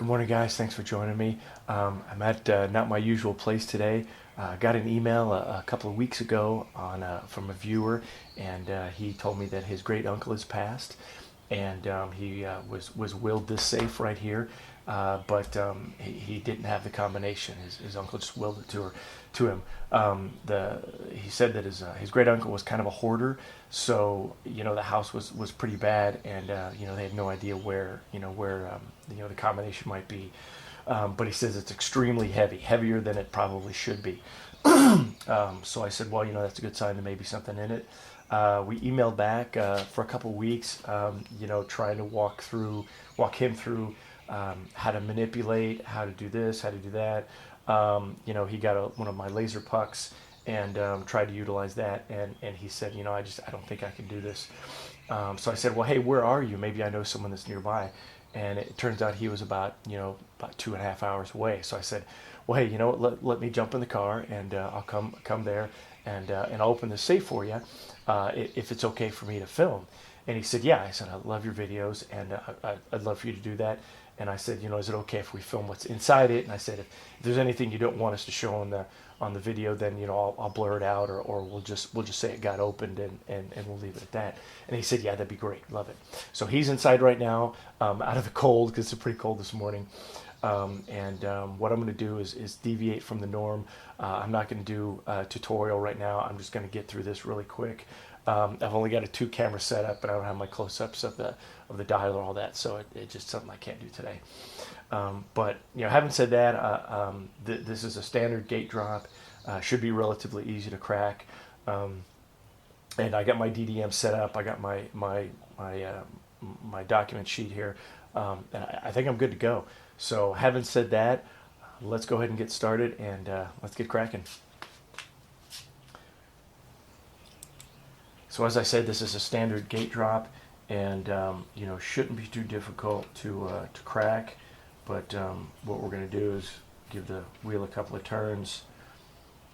Good morning, guys. Thanks for joining me. I'm at not my usual place today. Got an email a couple of weeks ago from a viewer, and he told me that his great uncle has passed, and he was willed this safe right here, but he didn't have the combination. His uncle just willed it to him. He said that his great uncle was kind of a hoarder, so the house was pretty bad, and they had no idea where the combination might be. But he says it's extremely heavy, heavier than it probably should be. So I said, well, that's a good sign there may be something in it. We emailed back for a couple weeks, trying to walk him through how to manipulate, how to do this, how to do that. He got one of my laser pucks and tried to utilize that, and he said, I don't think I can do this. So I said, well, hey, where are you? Maybe I know someone that's nearby. And it turns out he was about 2.5 hours away. So I said, well, hey, let me jump in the car, and I'll come there, and I'll open the safe for you, if it's okay for me to film. And he said, yeah. I said, I love your videos, and I'd love for you to do that. And I said, is it okay if we film what's inside it? And I said, if there's anything you don't want us to show on the video, then I'll blur it out, or we'll just say it got opened, and we'll leave it at that. And he said, yeah, that'd be great, love it. So he's inside right now, out of the cold, because it's pretty cold this morning. What I'm going to do is deviate from the norm. I'm not going to do a tutorial right now. I'm just going to get through this really quick. I've only got a 2-camera setup, but I don't have my close-ups of the dial or all that, so it's just something I can't do today. But having said that, this is a standard gate drop. Should be relatively easy to crack. And I got my DDM set up. I got my document sheet here, and I think I'm good to go. So having said that, let's go ahead and get started, and let's get cracking. So as I said, this is a standard gate drop, and shouldn't be too difficult to crack. But what we're going to do is give the wheel a couple of turns,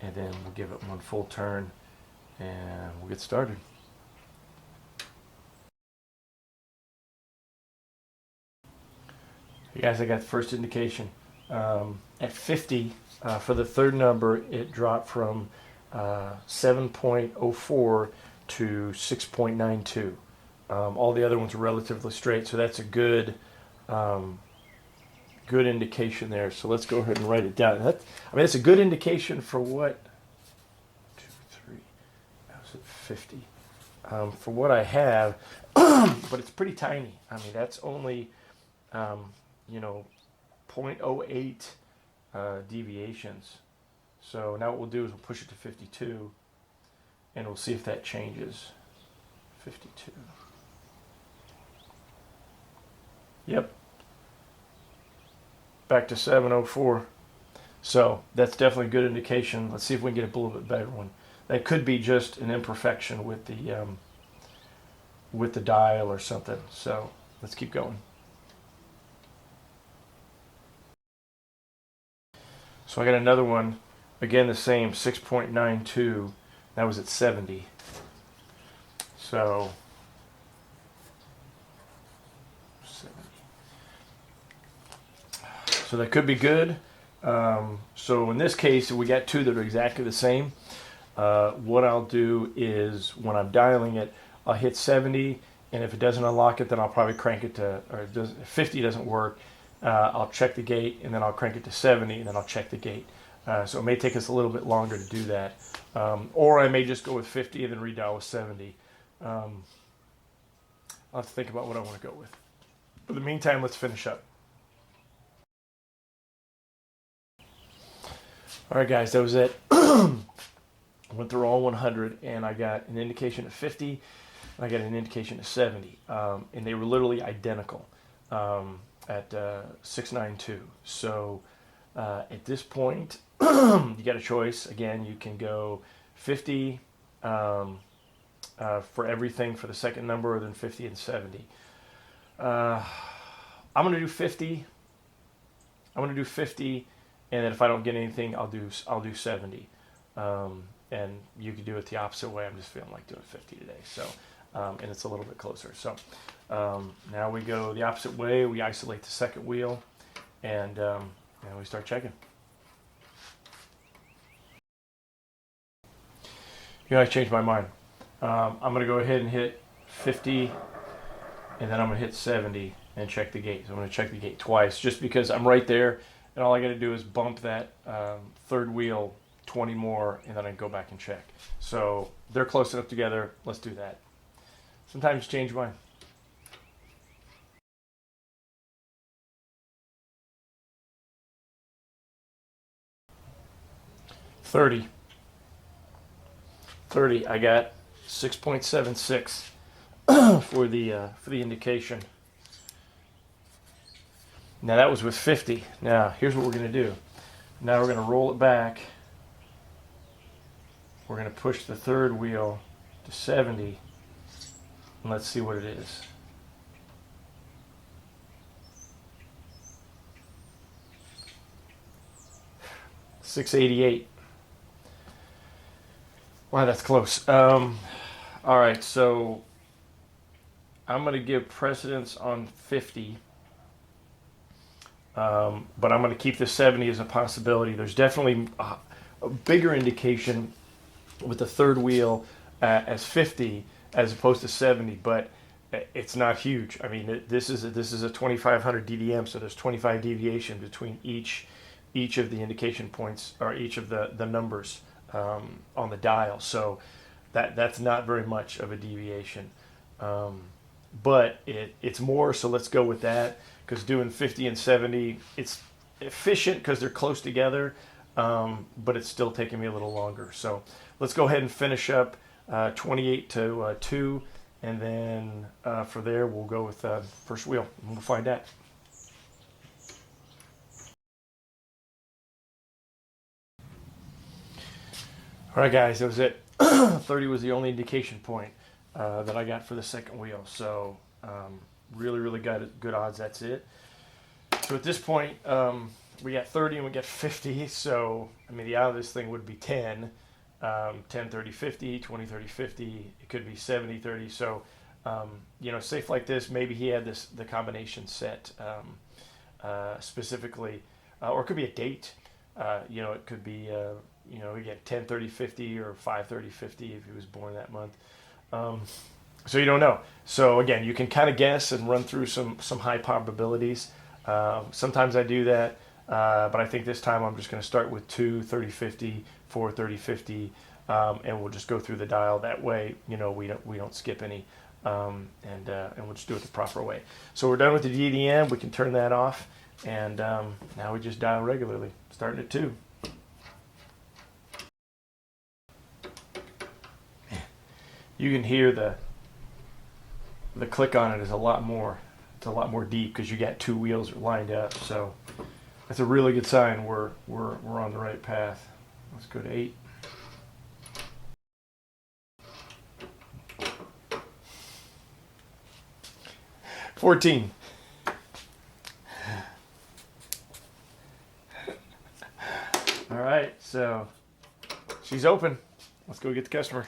and then we'll give it one full turn, and we'll get started. Hey guys, I got the first indication. At 50, for the third number, it dropped from 7.04 to 6.92. All the other ones are relatively straight, so that's a good indication there. So let's go ahead and write it down. It's a good indication for what? 2, 3. That was at 50. For what I have, but it's pretty tiny. That's only 0.08 deviations. So now what we'll do is we'll push it to 52, and we'll see if that changes. 52. Yep. Back to 704. So that's definitely a good indication. Let's see if we can get a little bit better one. That could be just an imperfection with the dial or something. So let's keep going. So I got another one, again the same, 6.92. That was at 70. So 70. So that could be good. So in this case, we got two that are exactly the same. What I'll do is when I'm dialing it, I'll hit 70, and if it doesn't unlock it, then I'll probably crank it to, if 50 doesn't work, I'll check the gate, and then I'll crank it to 70, and then I'll check the gate. So it may take us a little bit longer to do that. Or I may just go with 50 and then redial with 70. I'll have to think about what I want to go with. For the meantime, let's finish up. All right, guys, that was it. I went through all 100, and I got an indication of 50, and I got an indication of 70. And they were literally identical at 692. So at this point, you got a choice. Again, you can go 50 for everything for the second number, or then 50 and 70. I'm going to do 50. I'm going to do 50, and then if I don't get anything, I'll do 70. And you can do it the opposite way. I'm just feeling like doing 50 today. So, and it's a little bit closer. So now we go the opposite way. We isolate the second wheel, and we start checking. I changed my mind. I'm going to go ahead and hit 50, and then I'm going to hit 70 and check the gate. So I'm going to check the gate twice, just because I'm right there, and all I got to do is bump that third wheel 20 more, and then I can go back and check. So they're close enough together. Let's do that. Sometimes change mine. $30. I got 6.76 for the indication. Now that was with 50. Now here's what we're going to do. Now we're going to roll it back. We're going to push the third wheel to 70, and let's see what it is. $688. Wow, that's close. All right, so I'm going to give precedence on 50, but I'm going to keep the 70 as a possibility. There's definitely a bigger indication with the third wheel as 50 as opposed to 70, but it's not huge. I mean, this is a 2500 DDM, so there's 25 deviation between each of the indication points, or each of the numbers on the dial. So that's not very much of a deviation, but it's more. So let's go with that, because doing 50 and 70, it's efficient because they're close together, but it's still taking me a little longer. So let's go ahead and finish up 28 to 2, and then for there we'll go with first wheel, and we'll find that. All right, guys, that was it. 30 was the only indication point that I got for the second wheel. So really good odds. That's it. So at this point, we got 30 and we got 50. So, I mean, the out of this thing would be 10. 10, 30, 50, 20, 30, 50. It could be 70, 30. So, safe like this, maybe he had the combination set specifically, or it could be a date. It could be, we get 10, 30, 50 or 5, 30, 50 if he was born that month. So you don't know. So again, you can kind of guess and run through some high probabilities. Sometimes I do that, but I think this time I'm just going to start with 2, 30, 50, 4, 30, 50, and we'll just go through the dial that way. We don't skip any, and we'll just do it the proper way. So we're done with the DDM. We can turn that off, and now we just dial regularly, starting at 2. You can hear the click on it is a lot more. It's a lot more deep because you got 2 wheels lined up. So that's a really good sign. We're on the right path. Let's go to 8. $14. All right, so she's open. Let's go get the customer.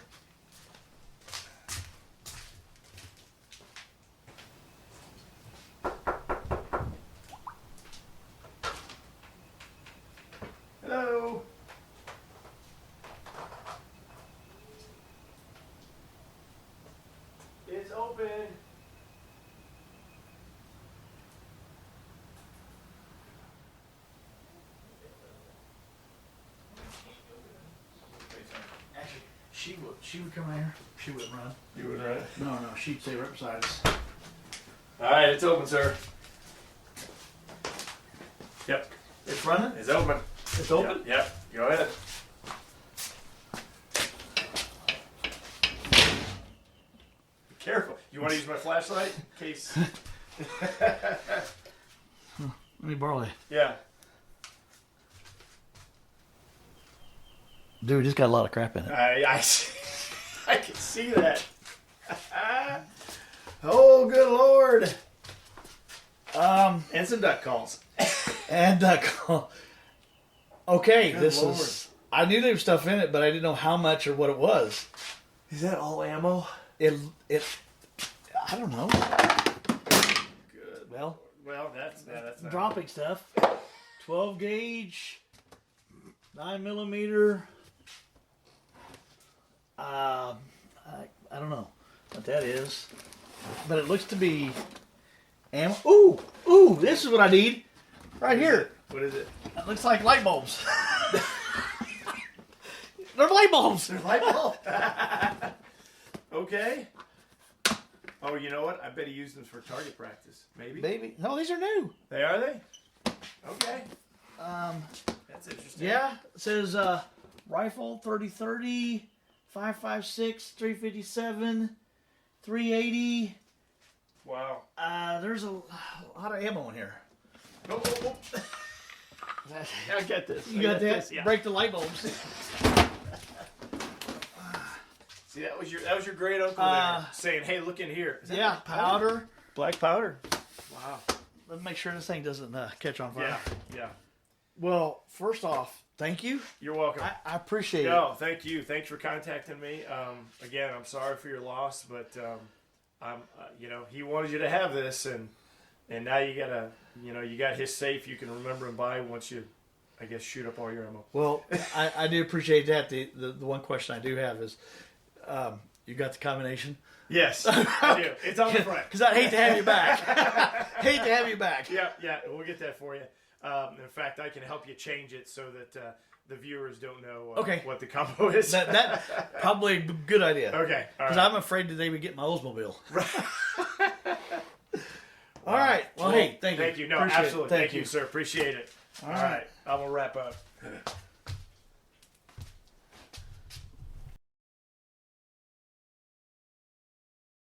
Hello. It's open. Actually, she would come in here. She wouldn't run. You would run. No, she'd stay right beside us. All right, it's open, sir. Yep, It's running? it's open. It's open? Yep. Go ahead. Be careful. You want to use my flashlight in case? Let me borrow it. Yeah. Dude, it's got a lot of crap in it. I can see that. Oh, good Lord. And some duck calls. And okay, Good this Lord. is. I knew there was stuff in it, but I didn't know how much or what it was. Is that all ammo? It. I don't know. Good. Well, Well, that's not dropping stuff. 12 gauge, 9mm. I don't know what that is, but it looks to be ammo. Ooh, this is what I need right here. What is it? It looks like light bulbs. They're light bulbs. Light bulb. Okay. Oh, you know what? I bet he used them for target practice. Maybe. Baby, no, these are new. They are they? Okay. That's interesting. Yeah, it says rifle 30-30, 5.56, 357, 380. Wow. There's a lot of ammo in here. Oh. I get this. You got that? This, yeah. Break the light bulbs. See, that was your great uncle there saying, "Hey, look in here." Is that Yeah, black powder. Black powder. Wow. Let's make sure this thing doesn't catch on fire. Yeah. Well, first off, thank you. You're welcome. I appreciate it. No, thank you. Thanks for contacting me. Again, I'm sorry for your loss, but he wanted you to have this, and now you got his safe. You can remember him by once you, I guess, shoot up all your ammo. Well, I do appreciate that. The one question I do have is, you got the combination? Yes, I do. It's on the front. Because I hate to have you back. Hate to have you back. Yeah, we'll get that for you. In fact, I can help you change it so that the viewers don't know what the combo is. That probably a good idea. Okay, all Because right. I'm afraid that they would get my Oldsmobile. All right. Well, hey, thank you. Thank you. No, Appreciate it. absolutely. Thank you, sir. Appreciate it. All All right. I'm going to wrap up.